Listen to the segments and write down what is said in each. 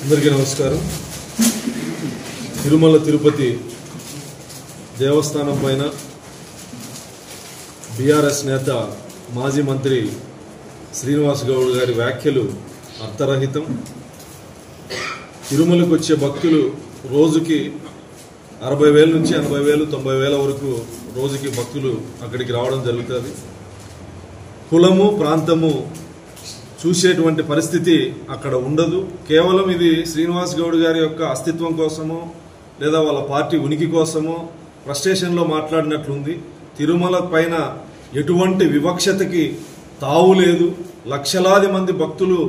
అందరికీ నమస్కారం. తిరుమల తిరుపతి దేవస్థానం పైన బీఆర్ఎస్ నేత మాజీ మంత్రి శ్రీనివాస్ గౌడ్ గారి వ్యాఖ్యలు అర్థరహితం. తిరుమలకు వచ్చే భక్తులు రోజుకి 60,000 నుంచి 80,000, 90,000 వరకు రోజుకి భక్తులు అక్కడికి రావడం జరుగుతుంది. కులము ప్రాంతము చూసేటువంటి పరిస్థితి అక్కడ ఉండదు. కేవలం ఇది శ్రీనివాస్ గౌడ్ గారి యొక్క అస్తిత్వం కోసమో లేదా వాళ్ళ పార్టీ ఉనికి కోసమో ఫ్రస్ట్రేషన్లో మాట్లాడినట్లుంది. తిరుమల పైన ఎటువంటి వివక్షతకి తావు లేదు. లక్షలాది మంది భక్తులు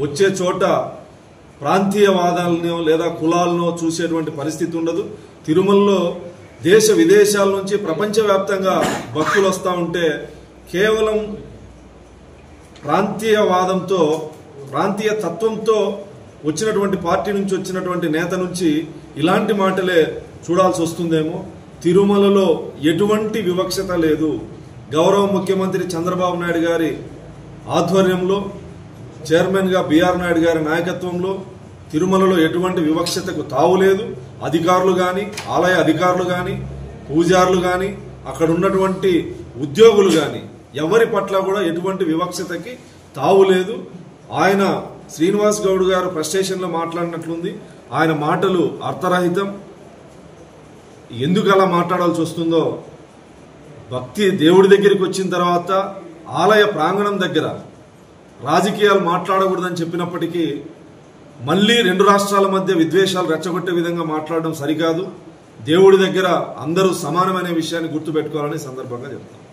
వచ్చే చోట ప్రాంతీయవాదాలనో లేదా కులాలనో చూసేటువంటి పరిస్థితి ఉండదు. తిరుమలలో దేశ విదేశాల నుంచి ప్రపంచవ్యాప్తంగా భక్తులు వస్తూ ఉంటే కేవలం ప్రాంతీయవాదంతో ప్రాంతీయ తత్వంతో వచ్చినటువంటి పార్టీ నుంచి వచ్చినటువంటి నేత నుంచి ఇలాంటి మాటలే చూడాల్సి వస్తుందేమో. తిరుమలలో ఎటువంటి వివక్షత లేదు. గౌరవ ముఖ్యమంత్రి చంద్రబాబు నాయుడు గారి ఆధ్వర్యంలో చైర్మన్గా బిఆర్ నాయుడు గారి నాయకత్వంలో తిరుమలలో ఎటువంటి వివక్షతకు తావు లేదు. అధికారులు కానీ, ఆలయ అధికారులు కానీ, పూజారులు కానీ, అక్కడ ఉన్నటువంటి ఉద్యోగులు కానీ ఎవరి పట్ల కూడా ఎటువంటి వివక్షతకి తావు లేదు. ఆయన శ్రీనివాస్ గౌడ్ గారు ఫ్రస్ట్రేషన్లో మాట్లాడినట్లుంది. ఆయన మాటలు అర్థరహితం. ఎందుకు అలా మాట్లాడాల్సి వస్తుందో, భక్తి దేవుడి దగ్గరికి వచ్చిన తర్వాత ఆలయ ప్రాంగణం దగ్గర రాజకీయాలు మాట్లాడకూడదని చెప్పినప్పటికీ మళ్ళీ 2 రాష్ట్రాల మధ్య విద్వేషాలు రెచ్చగొట్టే విధంగా మాట్లాడడం సరికాదు. దేవుడి దగ్గర అందరూ సమానమనే విషయాన్ని గుర్తుపెట్టుకోవాలని సందర్భంగా చెప్తాను.